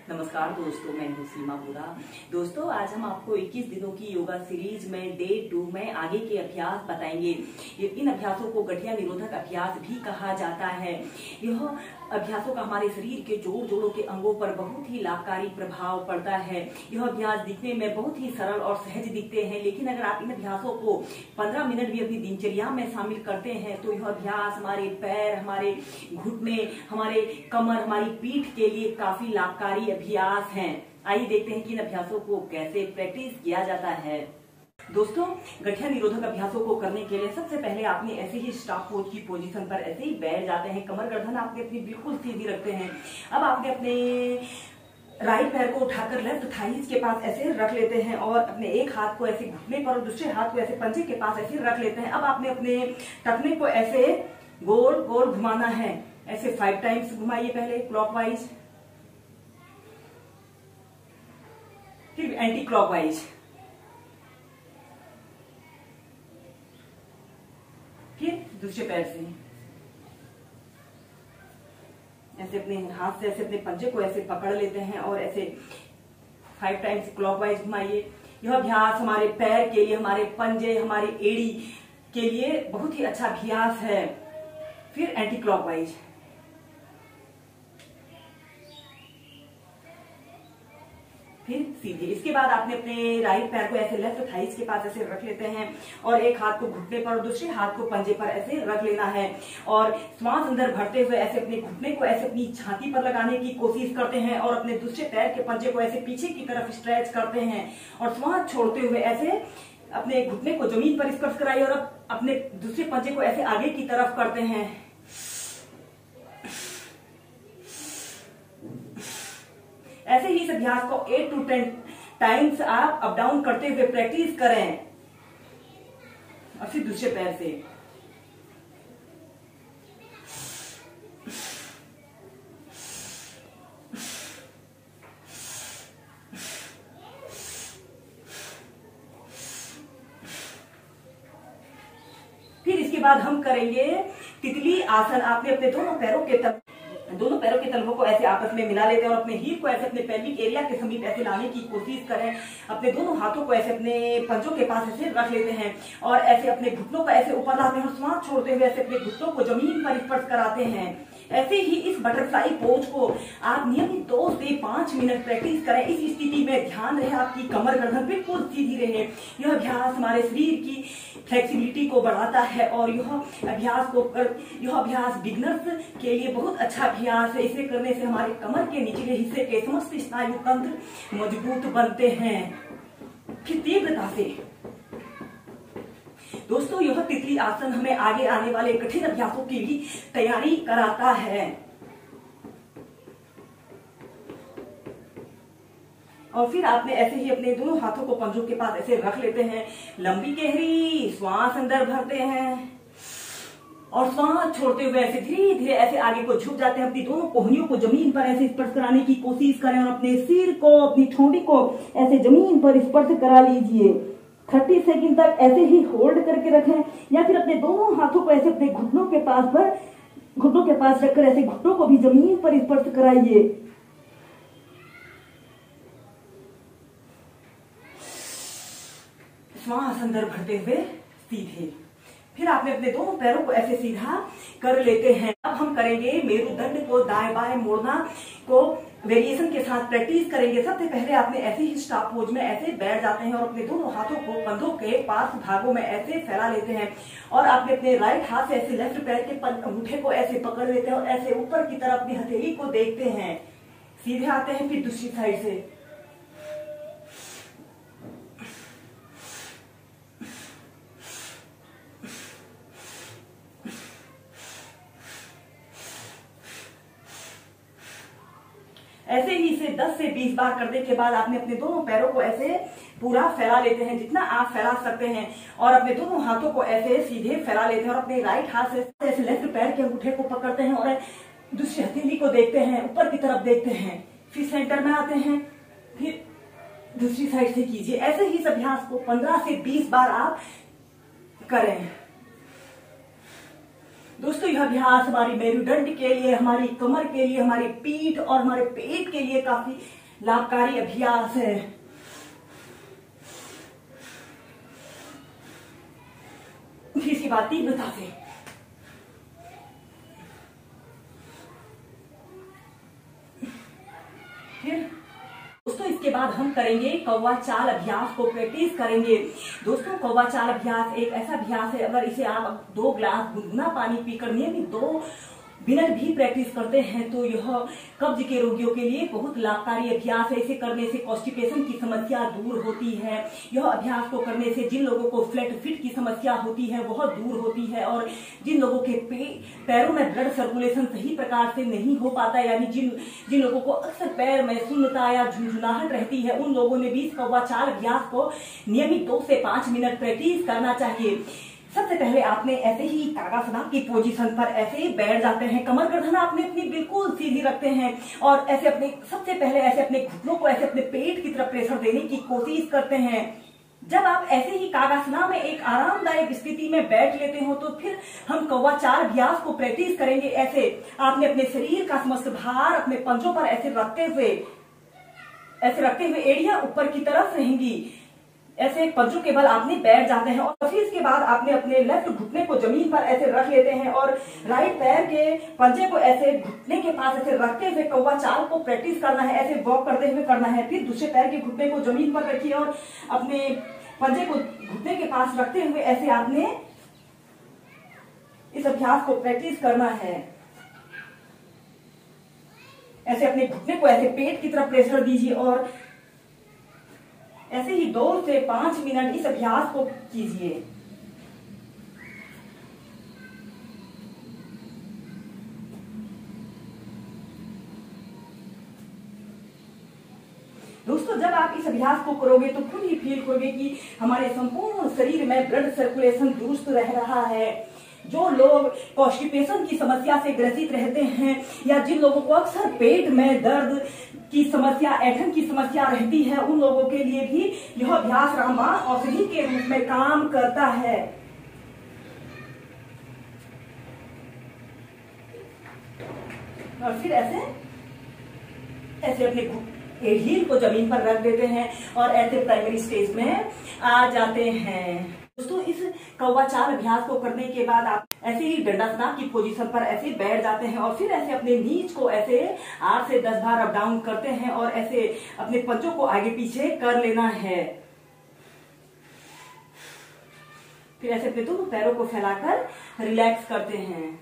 नमस्कार दोस्तों, मैं हूँ सीमा बोरा। दोस्तों, आज हम आपको 21 दिनों की योगा सीरीज में डे 2 में आगे के अभ्यास बताएंगे। इन अभ्यासों को गठिया निरोधक अभ्यास भी कहा जाता है। यह अभ्यासों का हमारे शरीर के जोड़ों के अंगों पर बहुत ही लाभकारी प्रभाव पड़ता है। यह अभ्यास दिखने में बहुत ही सरल और सहज दिखते हैं, लेकिन अगर आप इन अभ्यासों को 15 मिनट भी अपनी दिनचर्या में शामिल करते हैं तो यह अभ्यास हमारे पैर, हमारे घुटने, हमारे कमर, हमारी पीठ के लिए काफी लाभकारी अभ्यास हैं। आइए देखते हैं कि इन अभ्यासों को कैसे प्रैक्टिस किया जाता है। दोस्तों, गठिया निरोधक अभ्यासों को करने के लिए सबसे पहले आपने ऐसे ही स्टॉप पोज की पोजीशन पर ऐसे ही बैठ जाते हैं। कमर गर्दन आपने अपनी बिल्कुल सीधी रखते हैं। अब आपने अपने राइट पैर को उठाकर लेफ्ट थाइस के पास ऐसे रख लेते हैं और अपने एक हाथ को ऐसे घुटने पर और दूसरे हाथ को ऐसे पंजे के पास ऐसे रख लेते हैं। अब आपने अपने टखने को ऐसे गोल गोल घुमाना है। ऐसे 5 टाइम्स घुमाइए, पहले क्लॉकवाइज, फिर एंटी क्लॉकवाइज, फिर दूसरे पैर से ऐसे अपने हाथ से ऐसे अपने पंजे को ऐसे पकड़ लेते हैं और ऐसे 5 टाइम्स क्लॉकवाइज घुमाइए। यह अभ्यास हमारे पैर के लिए, हमारे पंजे, हमारी एड़ी के लिए बहुत ही अच्छा अभ्यास है। फिर एंटी क्लॉकवाइज, फिर सीधे। इसके बाद आपने अपने राइट पैर को ऐसे लेफ्ट थाइस के पास ऐसे रख लेते हैं और एक हाथ को घुटने पर और दूसरे हाथ को पंजे पर ऐसे रख लेना है और श्वास अंदर भरते हुए ऐसे अपने घुटने को ऐसे अपनी छाती पर लगाने की कोशिश करते हैं और अपने दूसरे पैर के पंजे को ऐसे पीछे की तरफ स्ट्रेच करते हैं और श्वास छोड़ते हुए ऐसे अपने घुटने को जमीन पर स्पर्श कराइए और अपने दूसरे पंजे को ऐसे आगे की तरफ करते हैं। ऐसे ही इस अभ्यास को 8 to 10 टाइम्स आप अप डाउन करते हुए प्रैक्टिस करें। और फिर दूसरे पैर से फिर इसके बाद हम करेंगे तितली आसन। आपने अपने दोनों पैरों के तलवों को ऐसे आपस में मिला लेते हैं और अपने हीप को ऐसे अपने पेल्विक एरिया के समीप ऐसे लाने की कोशिश करें। अपने दोनों हाथों को ऐसे अपने पंजों के पास ऐसे रख लेते हैं और ऐसे अपने घुटनों को ऐसे ऊपर लाते हैं और श्वास छोड़ते हुए ऐसे अपने घुटनों को जमीन पर स्पर्श कराते हैं। ऐसे ही इस बटरफ्लाई पोज को आप नियमित 2 से 5 मिनट प्रैक्टिस करें। इस स्थिति में ध्यान रहे आपकी कमर गर्दन बिल्कुल सीधी रहे। यह अभ्यास हमारे शरीर की फ्लेक्सिबिलिटी को बढ़ाता है और यह अभ्यास बिगनर्स के लिए बहुत अच्छा अभ्यास है। इसे करने से हमारे कमर के निचले हिस्से के समस्त स्नायु तंत्र मजबूत बनते हैं। फिर तीव्रता से दोस्तों, यह तितली आसन हमें आगे आने वाले कठिन अभ्यासों की भी तैयारी कराता है। और फिर आपने ऐसे ही अपने दोनों हाथों को पंजों के पास ऐसे रख लेते हैं। लंबी गहरी श्वास अंदर भरते हैं और श्वास छोड़ते हुए ऐसे धीरे धीरे ऐसे आगे को झुक जाते हैं। अपनी दोनों कोहनियों को जमीन पर ऐसे स्पर्श कराने की कोशिश करें और अपने सिर को, अपनी ठोड़ी को ऐसे जमीन पर स्पर्श करा लीजिए। 30 सेकंड तक ऐसे ही होल्ड करके रखें या फिर अपने दोनों हाथों को ऐसे अपने घुटनों के पास रखकर ऐसे घुटनों को भी जमीन पर स्पर्श कराइए। श्वास अंदर भरते हुए सीधे। फिर आपने अपने दोनों पैरों को ऐसे सीधा कर लेते हैं। अब हम करेंगे मेरुदंड को दाएं बाएं मोड़ना को वेरिएशन के साथ प्रैक्टिस करेंगे। सबसे पहले आपने ऐसे ही स्टॉप पोज में ऐसे बैठ जाते हैं और अपने दोनों हाथों को कंधों के पास भागों में ऐसे फैला लेते हैं और आपने अपने राइट हाथ से ऐसे लेफ्ट पैर के अंगूठे को ऐसे पकड़ लेते हैं और ऐसे ऊपर की तरफ अपनी हथेली को देखते हैं। सीधे आते हैं, फिर दूसरी साइड से ऐसे ही इसे 10 से 20 बार करने के बाद आपने अपने दोनों पैरों को ऐसे पूरा फैला लेते हैं, जितना आप फैला सकते हैं, और अपने दोनों हाथों को ऐसे सीधे फैला लेते हैं और अपने राइट हाथ से ऐसे लेफ्ट पैर के अंगूठे को पकड़ते हैं और दूसरी हथेली को देखते हैं, ऊपर की तरफ देखते हैं, फिर सेंटर में आते हैं, फिर दूसरी साइड से कीजिए। ऐसे ही इस अभ्यास को 15 से 20 बार आप करें। दोस्तों यह अभ्यास हमारी मेरुदंड के लिए, हमारी कमर के लिए, हमारी पीठ और हमारे पेट के लिए काफी लाभकारी अभ्यास है। इसके बाद तीव्रता से फिर दोस्तों इसके बाद हम करेंगे कौवा चाल अभ्यास को प्रैक्टिस करेंगे। दोस्तों कौवा चाल अभ्यास एक ऐसा अभ्यास है, अगर इसे आप 2 गिलास गुनगुना पानी पीकर नियमित 2 मिनट भी प्रैक्टिस करते हैं तो यह कब्ज के रोगियों के लिए बहुत लाभकारी अभ्यास है। इसे करने से कॉन्स्टिपेशन की समस्या दूर होती है। यह अभ्यास को करने से जिन लोगों को फ्लैट फीट की समस्या होती है वह दूर होती है, और जिन लोगों के पैरों में ब्लड सर्कुलेशन सही प्रकार से नहीं हो पाता, यानी जिन लोगों को अक्सर पैर में शून्यता या झुंझुनाहट रहती है, उन लोगों ने भी इस कौवा चाल अभ्यास को नियमित 2 से 5 मिनट प्रैक्टिस करना चाहिए। सबसे पहले आपने ऐसे ही कागासना की पोजीशन पर ऐसे ही बैठ जाते हैं। कमर गर्दन आपने अपनी बिल्कुल सीधी रखते हैं और ऐसे सबसे पहले ऐसे अपने घुटनों को ऐसे अपने पेट की तरफ प्रेशर देने की कोशिश करते हैं। जब आप ऐसे ही कागासना में एक आरामदायक स्थिति में बैठ लेते हो तो फिर हम कौवा चाल अभ्यास को प्रैक्टिस करेंगे। ऐसे आपने अपने शरीर का समस्त भार अपने पंजों पर ऐसे रखते हुए एड़ियां ऊपर की तरफ रहेंगी। ऐसे पंजों के बल आपने बैठ जाते हैं और फिर इसके बाद आपने अपने लेफ्ट घुटने को जमीन पर ऐसे रख लेते हैं और राइट पैर के पंजे को ऐसे घुटने के पास ऐसे रखते हुए कौवा चाल को प्रैक्टिस करना है। ऐसे वॉक करते हुए करना है। फिर दूसरे पैर के घुटने को जमीन पर रखिए और अपने पंजे को घुटने के पास रखते हुए ऐसे आपने इस अभ्यास को प्रैक्टिस करना है। ऐसे अपने घुटने को ऐसे पेट की तरफ प्रेशर दीजिए और ऐसे ही 2 से 5 मिनट इस अभ्यास को कीजिए। दोस्तों जब आप इस अभ्यास को करोगे तो खुद ही फील करोगे कि हमारे संपूर्ण शरीर में ब्लड सर्कुलेशन दुरुस्त रह रहा है। जो लोग कॉन्स्टिपेशन की समस्या से ग्रसित रहते हैं या जिन लोगों को अक्सर पेट में दर्द की समस्या, ऐंठन की समस्या रहती है, उन लोगों के लिए भी यह अभ्यास रामबाण औषधि के रूप में काम करता है। और फिर ऐसे अपने हील को जमीन पर रख देते हैं और ऐसे प्राइमरी स्टेज में आ जाते हैं। दोस्तों इस कौवा चाल अभ्यास को करने के बाद आप ऐसे ही दंडासना की पोजीशन पर ऐसे बैठ जाते हैं और फिर ऐसे अपने नीज को ऐसे 8 से 10 बार अप डाउन करते हैं और ऐसे अपने पंजों को आगे पीछे कर लेना है। फिर ऐसे अपने दोनों पैरों को फैलाकर रिलैक्स करते हैं।